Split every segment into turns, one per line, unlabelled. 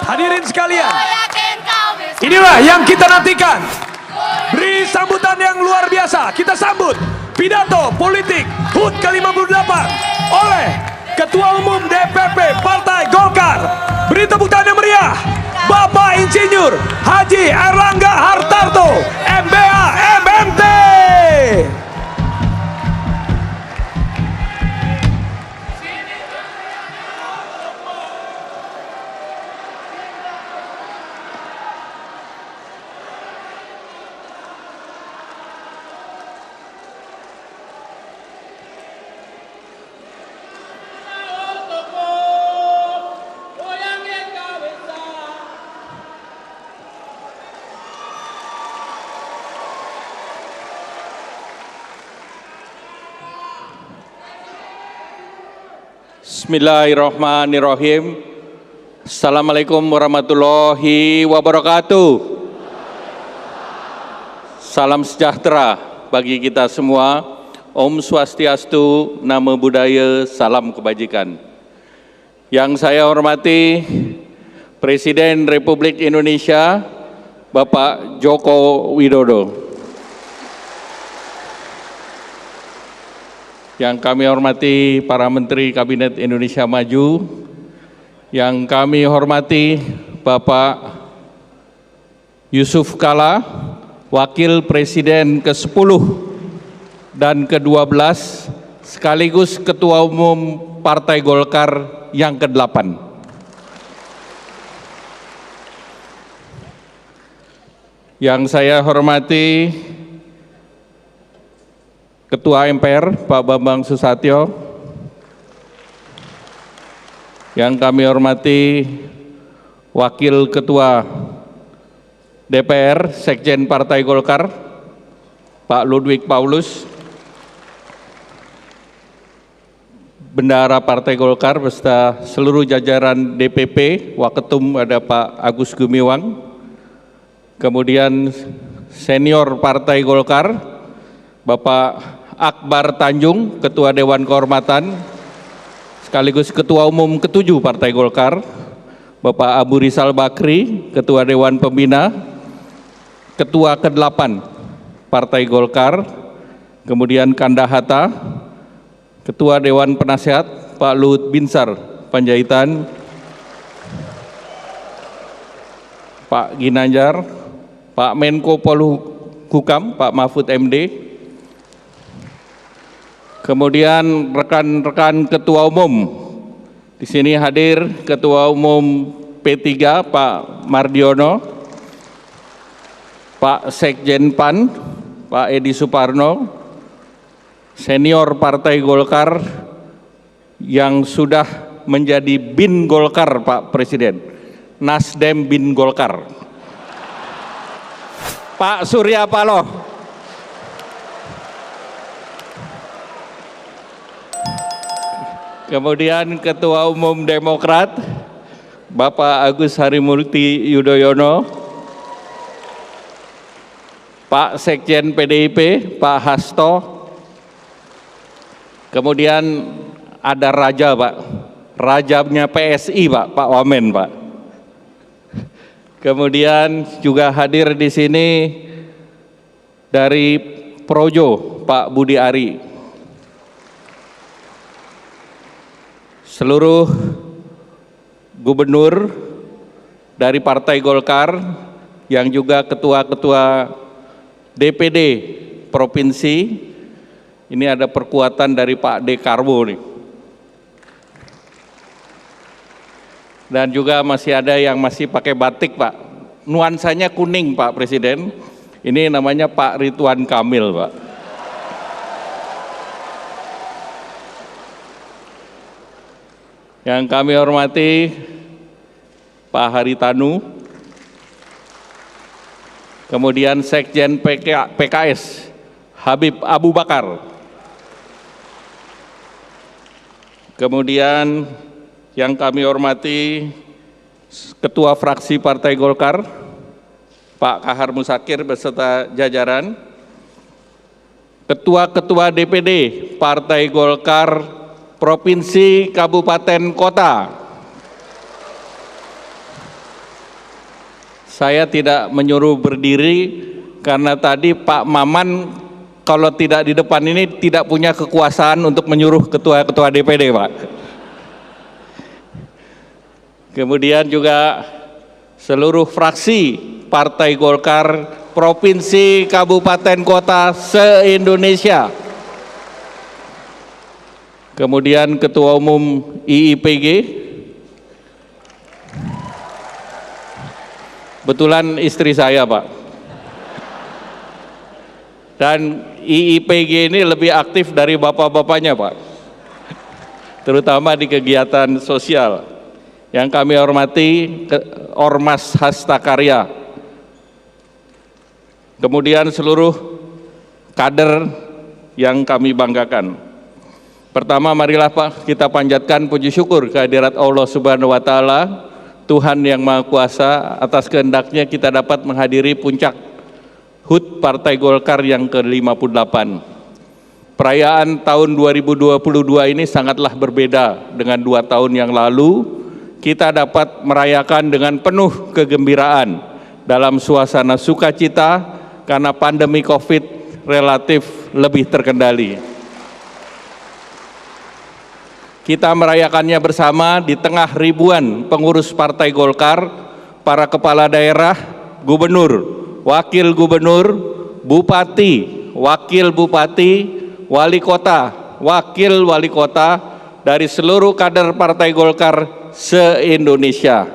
Hadirin sekalian, inilah yang kita nantikan. Beri sambutan yang luar biasa. Kita sambut pidato politik HUT ke-58 oleh Ketua Umum DPP Partai Golkar. Beri tepuk tangan yang meriah, Bapak Insinyur Haji Erlangga Hartarto, MBA MMT.
Bismillahirrahmanirrahim. Assalamualaikum warahmatullahi wabarakatuh. Salam sejahtera bagi kita semua. Om Swastiastu, Namo Buddhaya, salam kebajikan. Yang saya hormati Presiden Republik Indonesia Bapak Joko Widodo. Yang kami hormati para Menteri Kabinet Indonesia Maju, yang kami hormati Bapak Yusuf Kalla, Wakil Presiden ke-10 dan ke-12, sekaligus Ketua Umum Partai Golkar yang ke-8. Yang saya hormati Ketua MPR Pak Bambang Susatyo, yang kami hormati Wakil Ketua DPR Sekjen Partai Golkar Pak Ludwig Paulus, Bendahara Partai Golkar beserta seluruh jajaran DPP, Waketum ada Pak Agus Gumiwang, kemudian senior Partai Golkar Bapak Akbar Tanjung, Ketua Dewan Kehormatan, sekaligus Ketua Umum ke-7 Partai Golkar, Bapak Abu Rizal Bakri, Ketua Dewan Pembina, Ketua ke-8 Partai Golkar, kemudian Kanda Hatta, Ketua Dewan Penasehat, Pak Luhut Binsar Panjaitan, Pak Ginanjar, Pak Menko Polhukam, Pak Mahfud MD, kemudian rekan-rekan Ketua Umum. Di sini hadir Ketua Umum P3 Pak Mardiono, Pak Sekjen PAN Pak Edi Suparno, senior Partai Golkar yang sudah menjadi BIN Golkar Pak Presiden, Nasdem BIN Golkar, Pak Surya Paloh, kemudian Ketua Umum Demokrat Bapak Agus Harimurti Yudhoyono, Pak Sekjen PDIP Pak Hasto, kemudian ada Raja Pak, Rajanya PSI Pak Wamen Pak, kemudian juga hadir di sini dari Projo Pak Budi Ari, seluruh gubernur dari Partai Golkar yang juga ketua-ketua DPD Provinsi, ini ada perkuatan dari Pak Dekarwo nih. Dan juga masih ada yang masih pakai batik Pak, nuansanya kuning Pak Presiden, ini namanya Pak Ridwan Kamil Pak. Yang kami hormati Pak Haritanu, kemudian Sekjen PKS Habib Abu Bakar, kemudian yang kami hormati Ketua Fraksi Partai Golkar Pak Kahar Musakir beserta jajaran, Ketua-Ketua DPD Partai Golkar Provinsi, Kabupaten, Kota, Saya tidak menyuruh berdiri karena tadi Pak Maman kalau tidak di depan ini tidak punya kekuasaan untuk menyuruh ketua-ketua DPD, Pak. Kemudian juga seluruh fraksi Partai Golkar provinsi, kabupaten, kota se-Indonesia. Kemudian Ketua Umum IIPG, betulan istri saya, Pak. Dan IIPG ini lebih aktif dari bapak-bapaknya, Pak. Terutama di kegiatan sosial. Yang kami hormati Ormas Hasta Karya. Kemudian seluruh kader yang kami banggakan. Pertama, marilah Pak kita panjatkan puji syukur kehadirat Allah Subhanahu wa Ta'ala, Tuhan yang Maha Kuasa, atas kehendaknya kita dapat menghadiri puncak HUT Partai Golkar yang ke-58. Perayaan tahun 2022 ini sangatlah berbeda dengan 2 tahun yang lalu. Kita dapat merayakan dengan penuh kegembiraan dalam suasana sukacita karena pandemi COVID relatif lebih terkendali. Kita merayakannya bersama di tengah ribuan pengurus Partai Golkar, para kepala daerah, gubernur, wakil gubernur, bupati, wakil bupati, wali kota, wakil wali kota dari seluruh kader Partai Golkar se-Indonesia.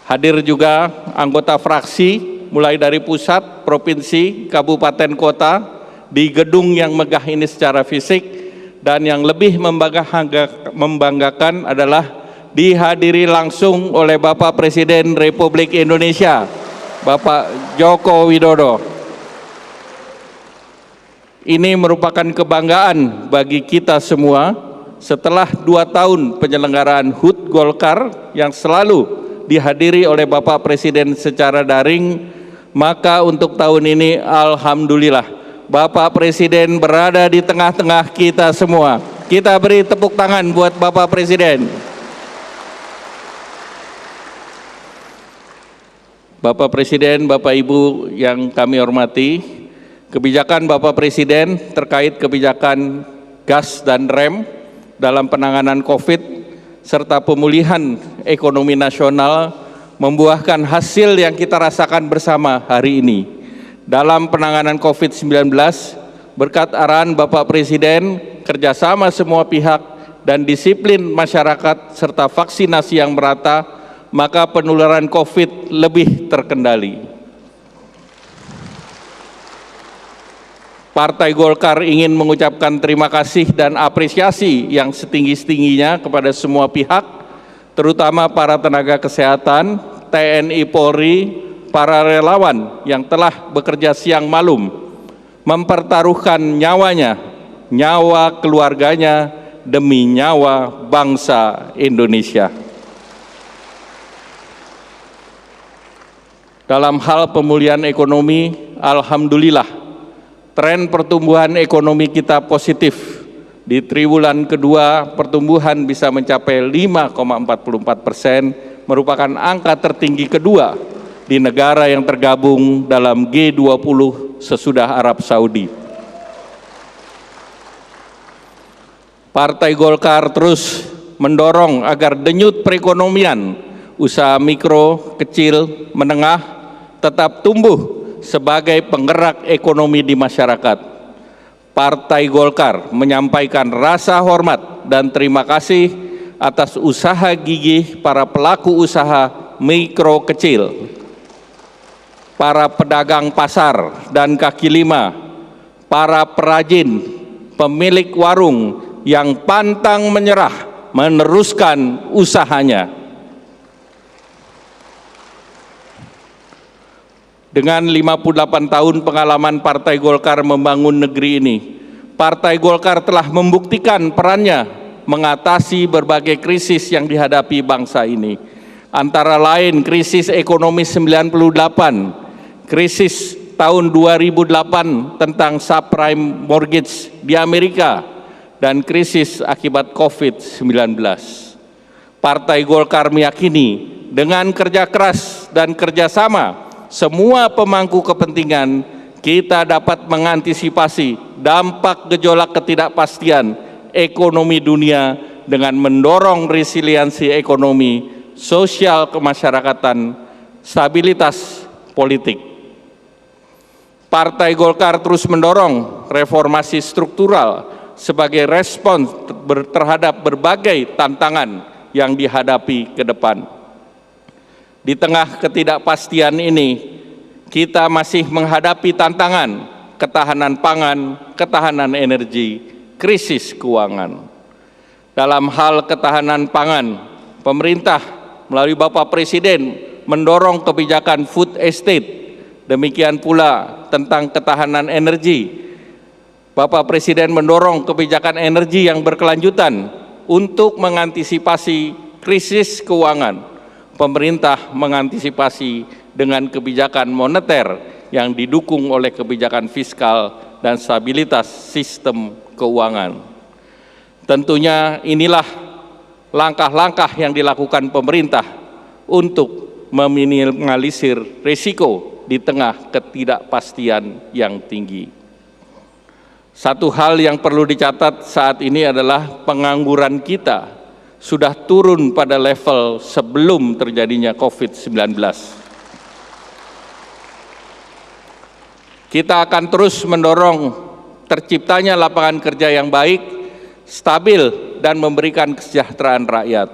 Hadir juga anggota fraksi mulai dari pusat, provinsi, kabupaten, kota di gedung yang megah ini secara fisik, dan yang lebih membanggakan adalah dihadiri langsung oleh Bapak Presiden Republik Indonesia, Bapak Joko Widodo. Ini merupakan kebanggaan bagi kita semua setelah 2 tahun penyelenggaraan HUT Golkar yang selalu dihadiri oleh Bapak Presiden secara daring, maka untuk tahun ini alhamdulillah Bapak Presiden berada di tengah-tengah kita semua. Kita beri tepuk tangan buat Bapak Presiden. Bapak Presiden, Bapak Ibu yang kami hormati, kebijakan Bapak Presiden terkait kebijakan gas dan rem dalam penanganan COVID serta pemulihan ekonomi nasional membuahkan hasil yang kita rasakan bersama hari ini. Dalam penanganan COVID-19, berkat arahan Bapak Presiden, kerjasama semua pihak, dan disiplin masyarakat serta vaksinasi yang merata, maka penularan COVID lebih terkendali. Partai Golkar ingin mengucapkan terima kasih dan apresiasi yang setinggi-tingginya kepada semua pihak, terutama para tenaga kesehatan, TNI Polri, para relawan yang telah bekerja siang malam, mempertaruhkan nyawanya, nyawa keluarganya, demi nyawa bangsa Indonesia. Dalam hal pemulihan ekonomi, alhamdulillah, tren pertumbuhan ekonomi kita positif. Di triwulan kedua, pertumbuhan bisa mencapai 5,44%, merupakan angka tertinggi kedua di negara yang tergabung dalam G20 sesudah Arab Saudi. Partai Golkar terus mendorong agar denyut perekonomian, usaha mikro, kecil, menengah tetap tumbuh sebagai penggerak ekonomi di masyarakat. Partai Golkar menyampaikan rasa hormat dan terima kasih atas usaha gigih para pelaku usaha mikro kecil, para pedagang pasar dan kaki lima, para perajin, pemilik warung yang pantang menyerah meneruskan usahanya. Dengan 58 tahun pengalaman Partai Golkar membangun negeri ini, Partai Golkar telah membuktikan perannya mengatasi berbagai krisis yang dihadapi bangsa ini. Antara lain krisis ekonomi 98, krisis tahun 2008 tentang subprime mortgage di Amerika, dan krisis akibat COVID-19. Partai Golkar meyakini dengan kerja keras dan kerjasama semua pemangku kepentingan, kita dapat mengantisipasi dampak gejolak ketidakpastian ekonomi dunia dengan mendorong resiliensi ekonomi, sosial kemasyarakatan, stabilitas politik. Partai Golkar terus mendorong reformasi struktural sebagai respons terhadap berbagai tantangan yang dihadapi ke depan. Di tengah ketidakpastian ini, kita masih menghadapi tantangan ketahanan pangan, ketahanan energi, krisis keuangan. Dalam hal ketahanan pangan, pemerintah melalui Bapak Presiden mendorong kebijakan food estate. Demikian pula tentang ketahanan energi, Bapak Presiden mendorong kebijakan energi yang berkelanjutan untuk mengantisipasi krisis keuangan. Pemerintah mengantisipasi dengan kebijakan moneter yang didukung oleh kebijakan fiskal dan stabilitas sistem keuangan. Tentunya inilah langkah-langkah yang dilakukan pemerintah untuk meminimalisir risiko di tengah ketidakpastian yang tinggi. Satu hal yang perlu dicatat saat ini adalah pengangguran kita sudah turun pada level sebelum terjadinya COVID-19. Kita akan terus mendorong terciptanya lapangan kerja yang baik, stabil, dan memberikan kesejahteraan rakyat.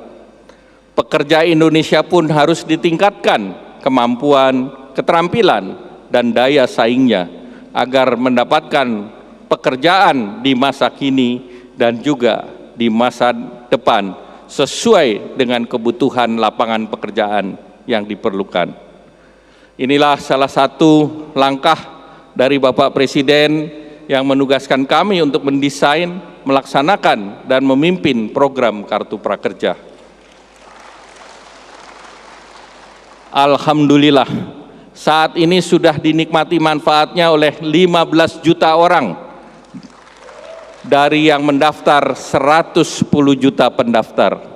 Pekerja Indonesia pun harus ditingkatkan kemampuan, keterampilan, dan daya saingnya agar mendapatkan pekerjaan di masa kini dan juga di masa depan sesuai dengan kebutuhan lapangan pekerjaan yang diperlukan. Inilah salah satu langkah dari Bapak Presiden yang menugaskan kami untuk mendesain, melaksanakan, dan memimpin program Kartu Prakerja. Alhamdulillah, saat ini sudah dinikmati manfaatnya oleh 15 juta orang dari yang mendaftar 110 juta pendaftar.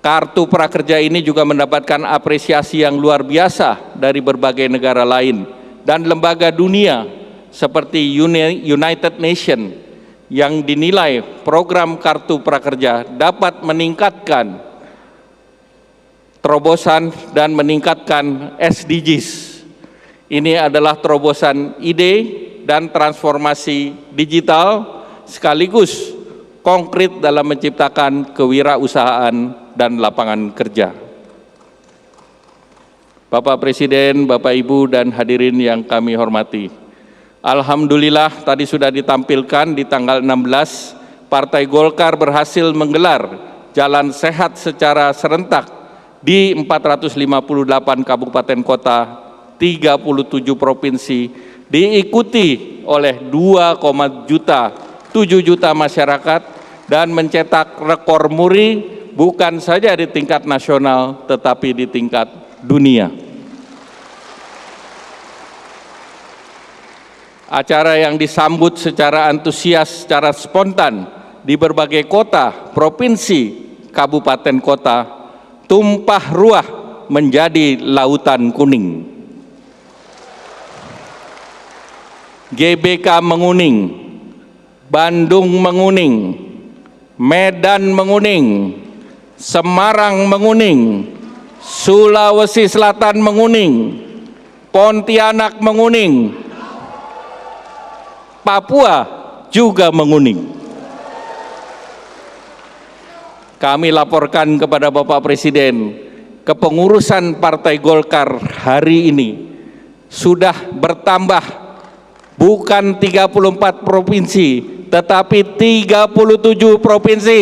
Kartu Prakerja ini juga mendapatkan apresiasi yang luar biasa dari berbagai negara lain dan lembaga dunia seperti United Nations yang dinilai program Kartu Prakerja dapat meningkatkan terobosan dan meningkatkan SDGs. Ini adalah terobosan ide dan transformasi digital sekaligus konkret dalam menciptakan kewirausahaan dan lapangan kerja. Bapak Presiden, Bapak Ibu, dan hadirin yang kami hormati, alhamdulillah tadi sudah ditampilkan di tanggal 16, Partai Golkar berhasil menggelar Jalan Sehat secara serentak di 458 kabupaten kota, 37 provinsi, diikuti oleh 2,7 juta masyarakat dan mencetak rekor muri bukan saja di tingkat nasional tetapi di tingkat dunia. Acara yang disambut secara antusias, secara spontan di berbagai kota, provinsi, kabupaten kota, tumpah ruah menjadi lautan kuning. GBK menguning, Bandung menguning, Medan menguning, Semarang menguning, Sulawesi Selatan menguning, Pontianak menguning, Papua juga menguning. Kami laporkan kepada Bapak Presiden, kepengurusan Partai Golkar hari ini sudah bertambah bukan 34 provinsi, tetapi 37 provinsi.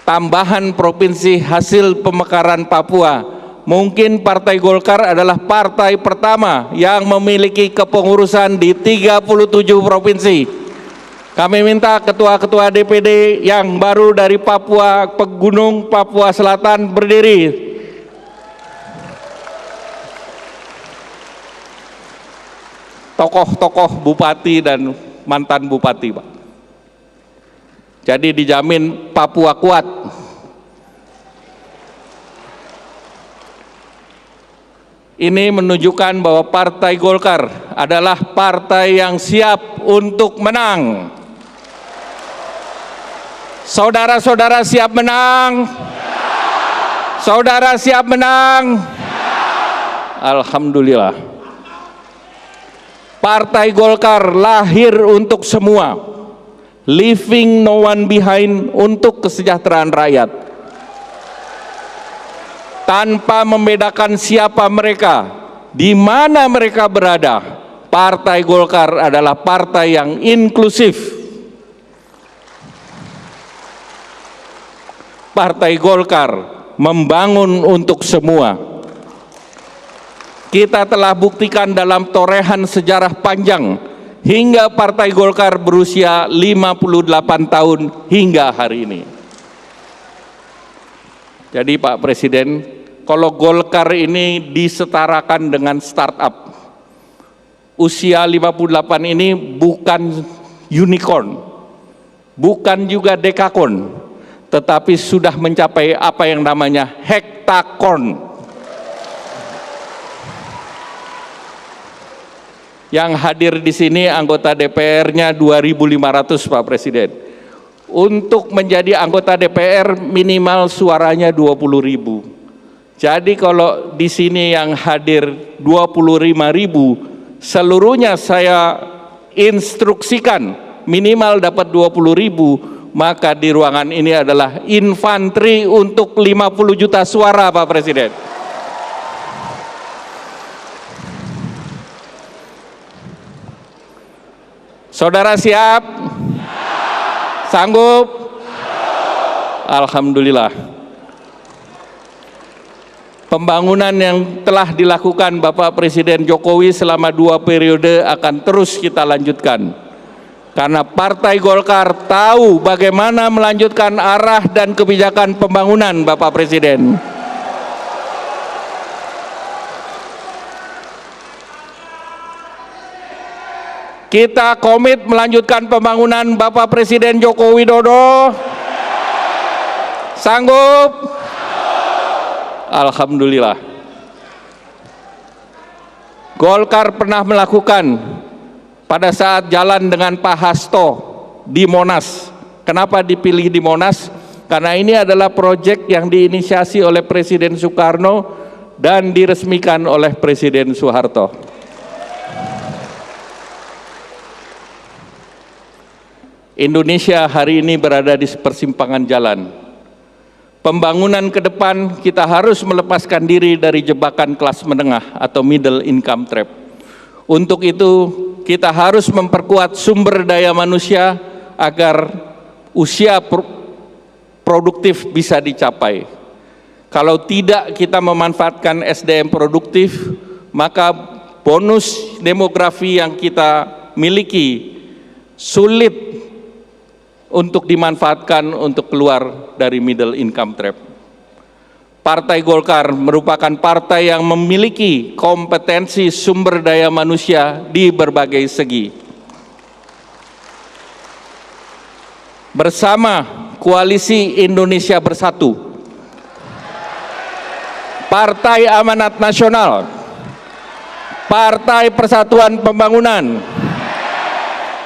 Tambahan provinsi hasil pemekaran Papua. Mungkin Partai Golkar adalah partai pertama yang memiliki kepengurusan di 37 provinsi. Kami minta ketua-ketua DPD yang baru dari Papua Pegunung, Papua Selatan berdiri. Tokoh-tokoh bupati dan mantan bupati, Pak. Jadi dijamin Papua kuat, Ini menunjukkan bahwa Partai Golkar adalah partai yang siap untuk menang. Saudara-saudara siap menang? Saudara siap menang? Alhamdulillah. Partai Golkar lahir untuk semua, leaving no one behind, untuk kesejahteraan rakyat. Tanpa membedakan siapa mereka, di mana mereka berada, Partai Golkar adalah partai yang inklusif. Partai Golkar membangun untuk semua. Kita telah buktikan dalam torehan sejarah panjang hingga Partai Golkar berusia 58 tahun hingga hari ini. Jadi Pak Presiden, kalau Golkar ini disetarakan dengan startup, usia 58 ini bukan unicorn, bukan juga dekakon, tetapi sudah mencapai apa yang namanya hektakorn. Yang hadir di sini anggota DPR-nya 2.500 Pak Presiden. Untuk menjadi anggota DPR minimal suaranya 20.000. Jadi kalau di sini yang hadir 25.000, seluruhnya saya instruksikan minimal dapat 20.000, maka di ruangan ini adalah infanteri untuk 50 juta suara Pak Presiden. Saudara siap? Sanggup? Alhamdulillah. Pembangunan yang telah dilakukan Bapak Presiden Jokowi selama 2 periode akan terus kita lanjutkan. Karena Partai Golkar tahu bagaimana melanjutkan arah dan kebijakan pembangunan Bapak Presiden. Kita komit melanjutkan pembangunan Bapak Presiden Joko Widodo. Sanggup? Alhamdulillah. Golkar pernah melakukan pada saat jalan dengan Pak Hasto di Monas. Kenapa dipilih di Monas? Karena ini adalah proyek yang diinisiasi oleh Presiden Soekarno dan diresmikan oleh Presiden Soeharto. Indonesia hari ini berada di persimpangan jalan. Pembangunan ke depan kita harus melepaskan diri dari jebakan kelas menengah atau middle income trap. Untuk itu kita harus memperkuat sumber daya manusia agar usia produktif bisa dicapai. Kalau tidak kita memanfaatkan SDM produktif, maka bonus demografi yang kita miliki sulit untuk dimanfaatkan untuk keluar dari middle income trap. Partai Golkar merupakan partai yang memiliki kompetensi sumber daya manusia di berbagai segi. Bersama Koalisi Indonesia Bersatu, Partai Amanat Nasional, Partai Persatuan Pembangunan,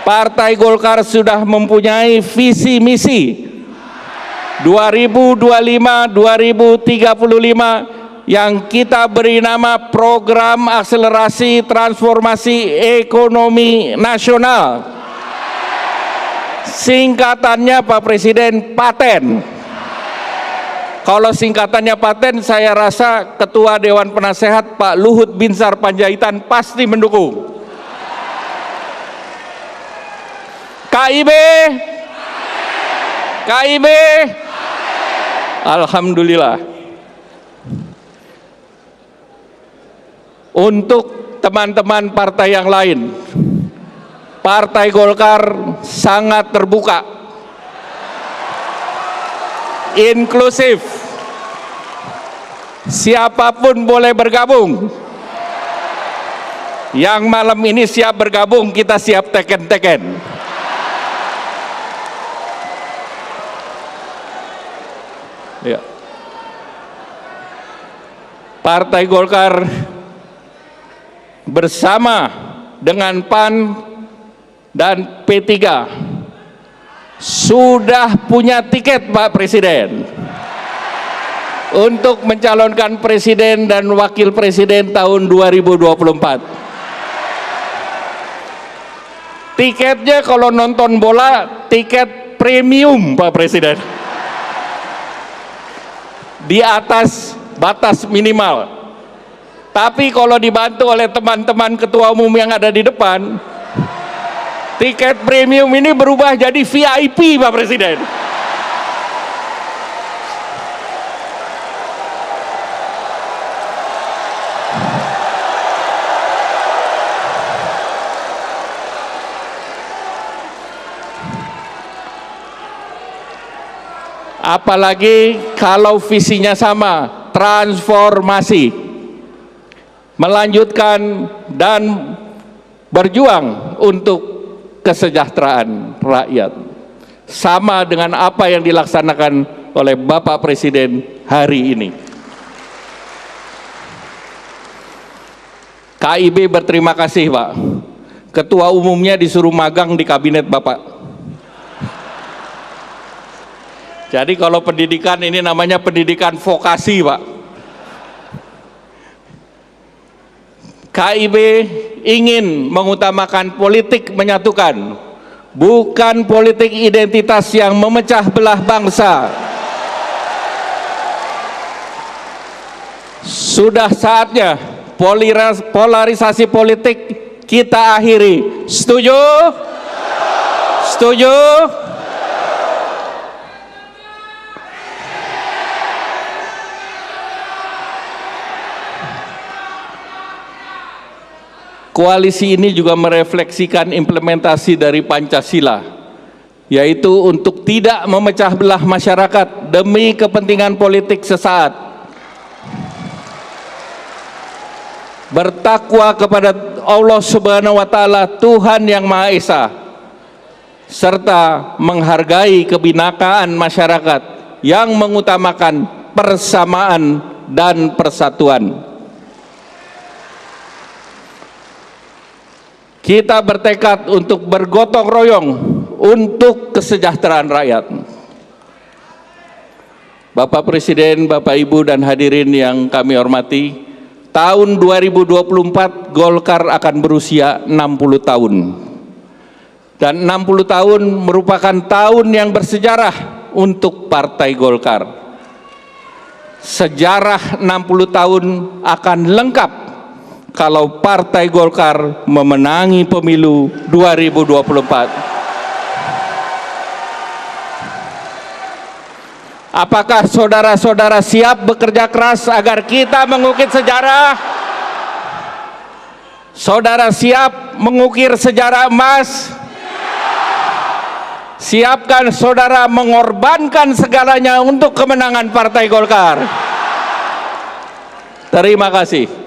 Partai Golkar sudah mempunyai visi misi 2025-2035 yang kita beri nama Program Akselerasi Transformasi Ekonomi Nasional. Singkatannya Pak Presiden, PATEN. Kalau singkatannya PATEN, saya rasa Ketua Dewan Penasehat Pak Luhut Binsar Panjaitan pasti mendukung. KIB, KIB, alhamdulillah. Untuk teman-teman partai yang lain, Partai Golkar sangat terbuka, inklusif, siapapun boleh bergabung. Yang malam ini siap bergabung, kita siap teken-teken. Ya. Partai Golkar bersama dengan PAN dan P3 sudah punya tiket, Pak Presiden, untuk mencalonkan presiden dan wakil presiden tahun 2024. Tiketnya kalau nonton bola tiket premium, Pak Presiden, di atas batas minimal. Tapi kalau dibantu oleh teman-teman ketua umum yang ada di depan, tiket premium ini berubah jadi VIP, Pak Presiden. Apalagi kalau visinya sama, transformasi, melanjutkan dan berjuang untuk kesejahteraan rakyat, sama dengan apa yang dilaksanakan oleh Bapak Presiden hari ini. KIB berterima kasih, Pak. Ketua umumnya disuruh magang di kabinet Bapak. Jadi kalau pendidikan ini namanya pendidikan vokasi, Pak. KIB ingin mengutamakan politik menyatukan, bukan politik identitas yang memecah belah bangsa. Sudah saatnya polarisasi politik kita akhiri. Setuju? Setuju? Koalisi ini juga merefleksikan implementasi dari Pancasila, yaitu untuk tidak memecah belah masyarakat demi kepentingan politik sesaat, bertakwa kepada Allah Subhanahu wa Ta'ala, Tuhan yang Maha Esa, serta menghargai kebinakaan masyarakat yang mengutamakan persamaan dan persatuan. Kita bertekad untuk bergotong royong untuk kesejahteraan rakyat. Bapak Presiden, Bapak Ibu dan hadirin yang kami hormati, tahun 2024 Golkar akan berusia 60 tahun. Dan 60 tahun merupakan tahun yang bersejarah untuk Partai Golkar. Sejarah 60 tahun akan lengkap kalau Partai Golkar memenangi pemilu 2024. Apakah saudara-saudara siap bekerja keras agar kita mengukir sejarah? Saudara siap mengukir sejarah emas? Siapkan saudara mengorbankan segalanya untuk kemenangan Partai Golkar. Terima kasih.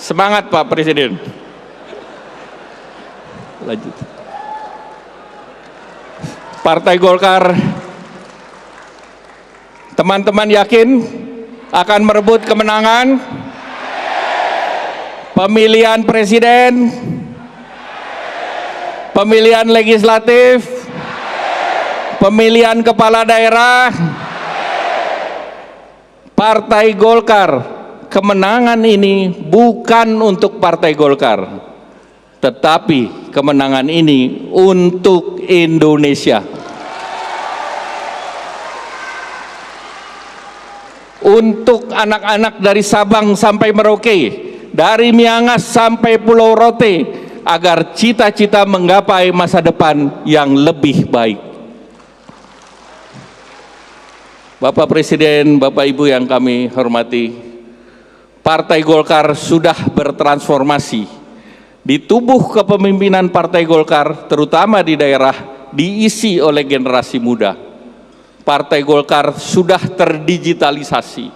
Semangat Pak Presiden. Lanjut. Partai Golkar, teman-teman yakin akan merebut kemenangan pemilihan presiden, pemilihan legislatif, pemilihan kepala daerah. Partai Golkar, kemenangan ini bukan untuk Partai Golkar, tetapi kemenangan ini untuk Indonesia. Untuk anak-anak dari Sabang sampai Merauke, dari Miangas sampai Pulau Rote, agar cita-cita menggapai masa depan yang lebih baik. Bapak Presiden, Bapak Ibu yang kami hormati, Partai Golkar sudah bertransformasi. Di tubuh kepemimpinan Partai Golkar, terutama di daerah, diisi oleh generasi muda. Partai Golkar sudah terdigitalisasi.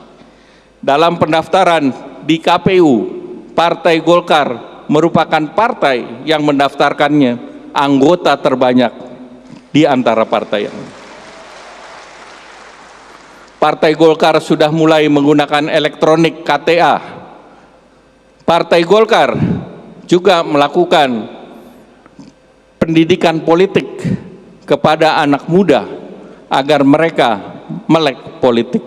Dalam pendaftaran di KPU, Partai Golkar merupakan partai yang mendaftarkannya anggota terbanyak di antara partai yang lain. Partai Golkar sudah mulai menggunakan elektronik KTA. Partai Golkar juga melakukan pendidikan politik kepada anak muda agar mereka melek politik.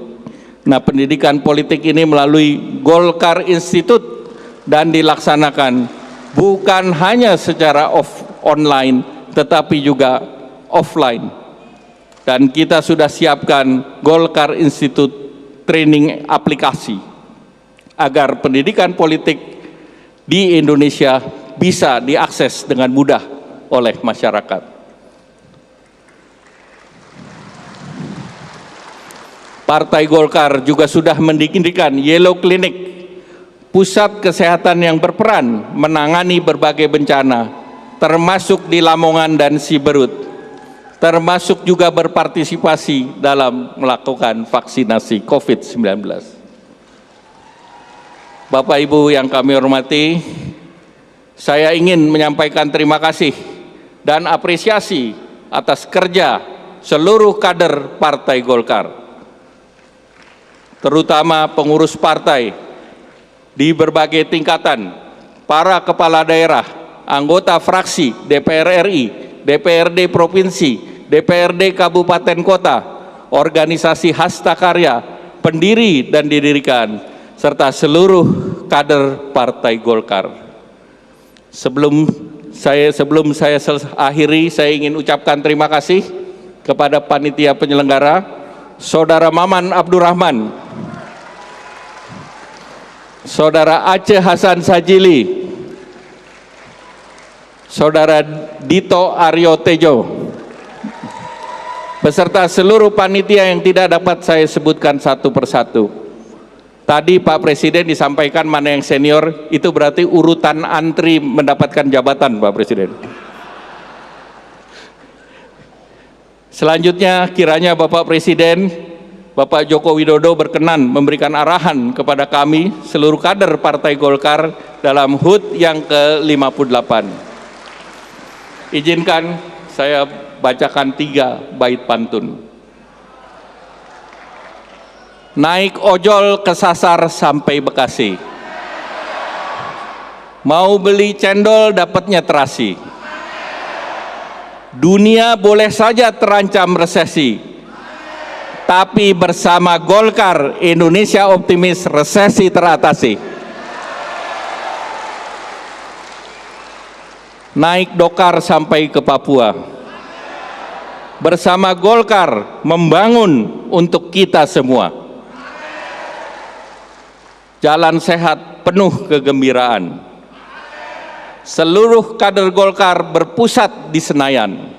Nah, pendidikan politik ini melalui Golkar Institute dan dilaksanakan bukan hanya secara online tetapi juga offline. Dan kita sudah siapkan Golkar Institute training aplikasi agar pendidikan politik di Indonesia bisa diakses dengan mudah oleh masyarakat. Partai Golkar juga sudah mendirikan Yellow Clinic, pusat kesehatan yang berperan menangani berbagai bencana, termasuk di Lamongan dan Siberut, termasuk juga berpartisipasi dalam melakukan vaksinasi COVID-19. Bapak Ibu yang kami hormati, saya ingin menyampaikan terima kasih dan apresiasi atas kerja seluruh kader Partai Golkar, terutama pengurus partai di berbagai tingkatan, para kepala daerah, anggota fraksi DPR RI, DPRD Provinsi, DPRD Kabupaten Kota, organisasi hasta karya, pendiri dan didirikan, serta seluruh kader Partai Golkar. Sebelum saya akhiri, saya ingin ucapkan terima kasih kepada panitia penyelenggara, Saudara Maman Abdurrahman, Saudara Aceh Hasan Sajili, Saudara Dito Aryo Tejo, beserta seluruh panitia yang tidak dapat saya sebutkan satu persatu. Tadi Pak Presiden disampaikan mana yang senior, itu berarti urutan antri mendapatkan jabatan, Pak Presiden. Selanjutnya kiranya Bapak Presiden, Bapak Joko Widodo berkenan memberikan arahan kepada kami seluruh kader Partai Golkar dalam HUT yang ke-58. Izinkan saya bacakan 3 bait pantun. Naik ojol kesasar sampai Bekasi, mau beli cendol dapatnya terasi. Dunia boleh saja terancam resesi, tapi bersama Golkar Indonesia optimis resesi teratasi. Naik dokar sampai ke Papua, bersama Golkar membangun untuk kita semua. Jalan sehat penuh kegembiraan. Seluruh kader Golkar berpusat di Senayan.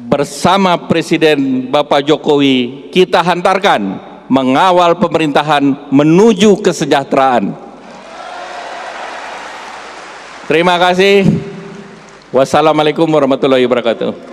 Bersama Presiden Bapak Jokowi, kita hantarkan mengawal pemerintahan menuju kesejahteraan. Terima kasih. Wassalamualaikum warahmatullahi wabarakatuh.